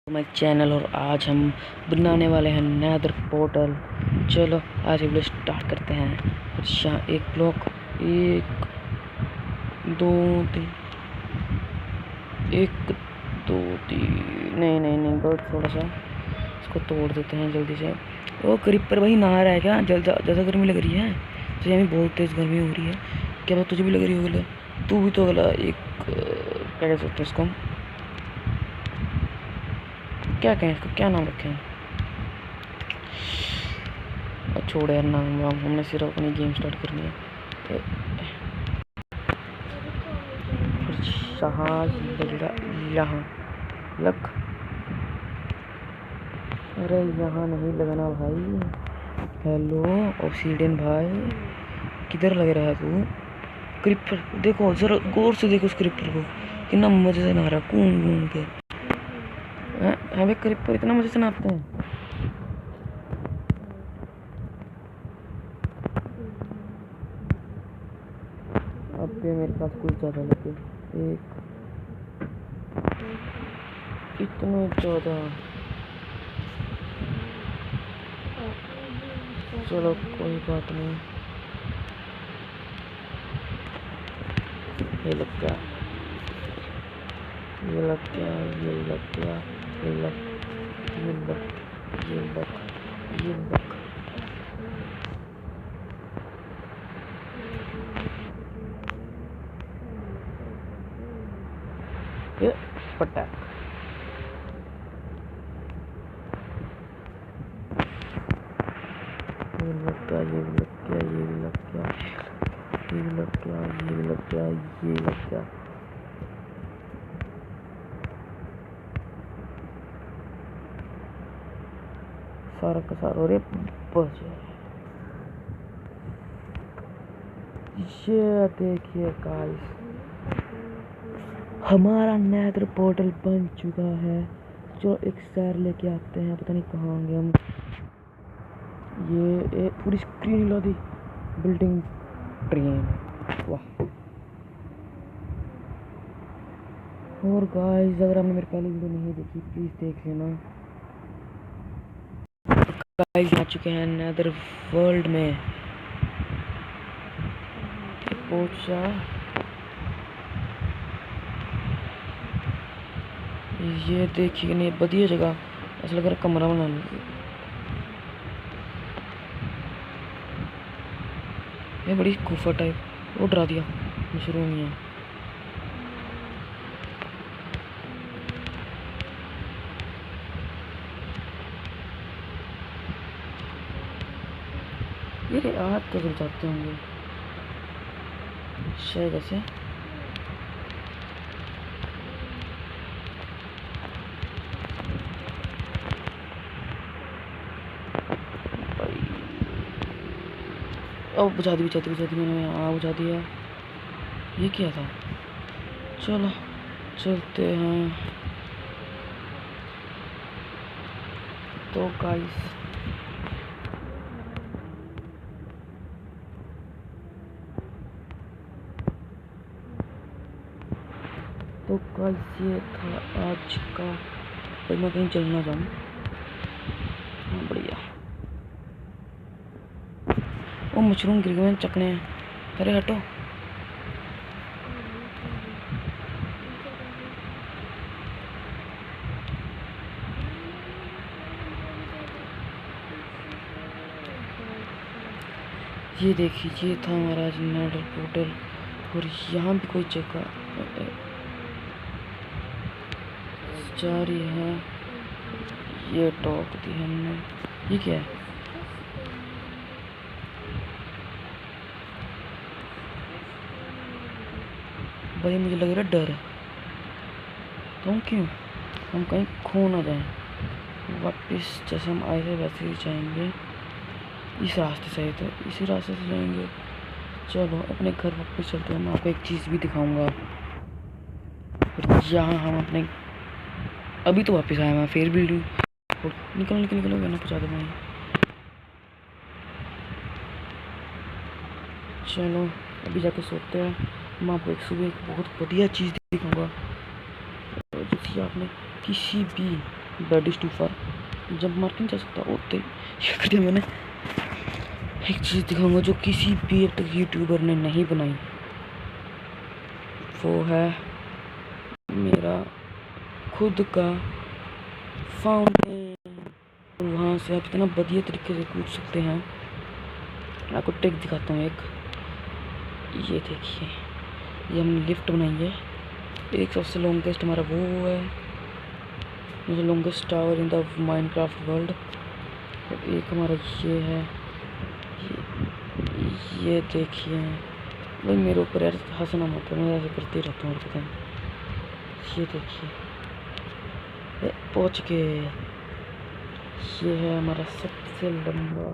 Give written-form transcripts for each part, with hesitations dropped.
My channel और आज हम बनाने वाले हैं नेदर पोर्टल। चलो आज वीडियो स्टार्ट करते हैं। अच्छा एक ब्लॉक, 1 2 3, 1 2 3, नहीं बहुत थोड़ा सा इसको तोड़ देते हैं जल्दी से। वो क्रीपर भाई नहा रहा है क्या? ज़्यादा गर्मी लग रही है तो यहाँ भी बहुत तेज़ गर्मी हो रही है। क्या बात तुझे भी लग रही होगी? तू भी तो अगला एक क्या कह सकते हैं इसको, क्या कहें इसको, क्या नाम रखें? छोड़ यार नाम वाम, हमने सिर्फ अपनी गेम स्टार्ट करनी है। यहाँ लग, अरे यहाँ नहीं लगना भाई। हेलो ऑब्सीडियन भाई, किधर लग रहा है तू? क्रिपर देखो जरा गौर से देखो उस क्रिपर को, कितना मजे से नहा रहा है कूद कूद के। हमें क्रिपर इतना मजे से नहाते हैं। अब भी मेरे पास कुछ ज़्यादा लगे, एक इतने ज़्यादा। चलो कोई बात नहीं, ये लग गया, ये लग गया, ये लग गया, ये लग, ये लग, ये लग, ये लग। ये पटाख, ये लग गया, ये लग गया, ये लग गया, ये लग गया, ये लग गया, ये लग गया। सारा का सारा और बच। ये देखिए गाइस, हमारा नेदर पोर्टल बन चुका है। जो एक सैर लेके आते हैं, पता नहीं कहाँ होंगे हम। ये पूरी स्क्रीन हिला दी, बिल्डिंग ट्रेन, वाह। और गाइस अगर आपने मेरी पहली वीडियो नहीं देखी प्लीज़ देख लेना। गाइस आ चुके हैं नेदर वर्ल्ड में। पहुंचा, ये देखिए नहीं बढ़िया जगह, ऐसा लग रहा है कमरा बनाने। ये बड़ी गुफा टाइप, वो डरा दिया मशरूम है। ये आज तो जल जाते होंगे शायद ऐसे। अब बुझा दी मैंने, हाँ बुझा दिया। ये क्या था? चलो चलते हैं। तो गाइस ये था आज का, पर मैं कहीं चलना जाऊँ। हाँ बढ़िया, वो मशरूम गिर गए चकने हैं, अरे हटो। ये देखिए, ये था हमारा नेदर पोर्टल। और यहाँ भी कोई जगह जा रही है। ये टॉक दी हमने, ये क्या है भाई? मुझे लग रहा है डर है, तो क्यों हम कहीं खो ना जाएं। वापस जैसे हम आए थे वैसे ही जाएंगे, इस रास्ते से आए थे इसी रास्ते से जाएंगे। चलो अपने घर वापस चलते हैं। मैं आपको एक चीज़ भी दिखाऊंगा। यहाँ हम अपने, अभी तो वापस आया मैं, फिर बिल्डिंग निकल ना पहुँचा दे मैं। चलो अभी जाके सोते हैं। मैं आपको एक सुबह एक बहुत बढ़िया चीज़ दिखाऊंगा, जिसकी आपने किसी भी bed is too far, jump मार के नहीं जा सकता। ओते ये कर दिया मैंने। एक चीज़ दिखाऊंगा जो किसी भी अब तक यूट्यूबर ने नहीं बनाई, वो है मेरा खुद का फाउंटेन। वहाँ से आप इतना बढ़िया तरीके से कूद सकते हैं। मैं आपको ट्रिक दिखाता हूँ एक। ये देखिए, ये हमने लिफ्ट बनाई है। एक सबसे लॉन्गेस्ट हमारा वो है, longest tower in the Minecraft world. और एक हमारा ये है, ये देखिए भाई मेरे ऊपर यार हंसना मत, मैं ऐसे करते रहता हूँ पता नहीं। ये देखिए पहुँच के, ये है हमारा सबसे लंबा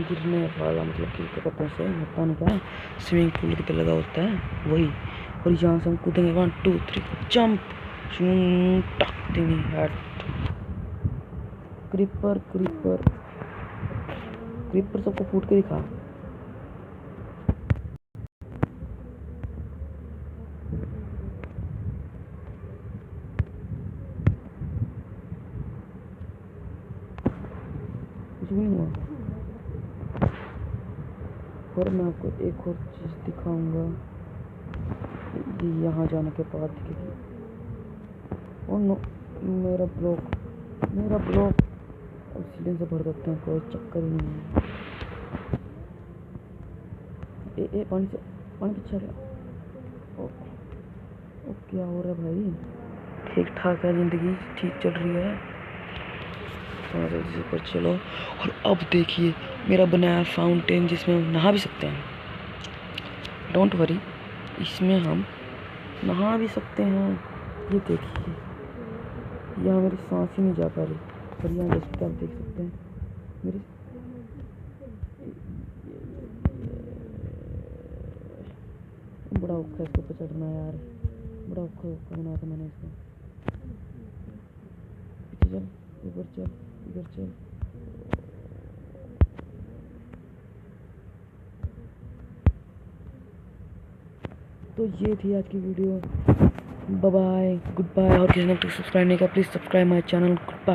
गिरने वाला, मतलब कि क्या कहते हैं इसे, पता नहीं क्या, स्विमिंग पूल की तरह लगा होता है वही। और यहाँ से हम कूदेंगे 1 2 3 jump, head. Creeper creeper creeper सबको फूट के दिखा। कुछ भी नहीं हुआ। और मैं आपको एक और चीज़ दिखाऊंगा, यहाँ जाने के बाद दिखेगी। और नो, मेरा ब्लॉक ऑक्सीजन से भर देते हैं, कोई चक्कर ही नहीं है। ए पानी पीछे गया। ओ क्या हो रहा है भाई? ठीक ठाक है, ज़िंदगी ठीक चल रही है, थोड़ा जल्दी पर चलो। और अब देखिए मेरा बनाया फाउंटेन, जिसमें हम नहा भी सकते हैं। डोंट वरी, इसमें हम नहा भी सकते हैं। ये देखिए, यहाँ मेरी सांस ही नहीं जा पा रही, पर यहाँ जैसे कि आप देख सकते हैं मेरी बड़ा औखा है इसके ऊपर चढ़ना यार, बड़ा औखा बनाया था मैंने इसको। पीछे चल, ऊपर चल, इधर चल। तो ये थी आज की video. Bye bye, goodbye. और किसी ने तो सब्सक्राइब नहीं किया, please subscribe my channel. Good bye.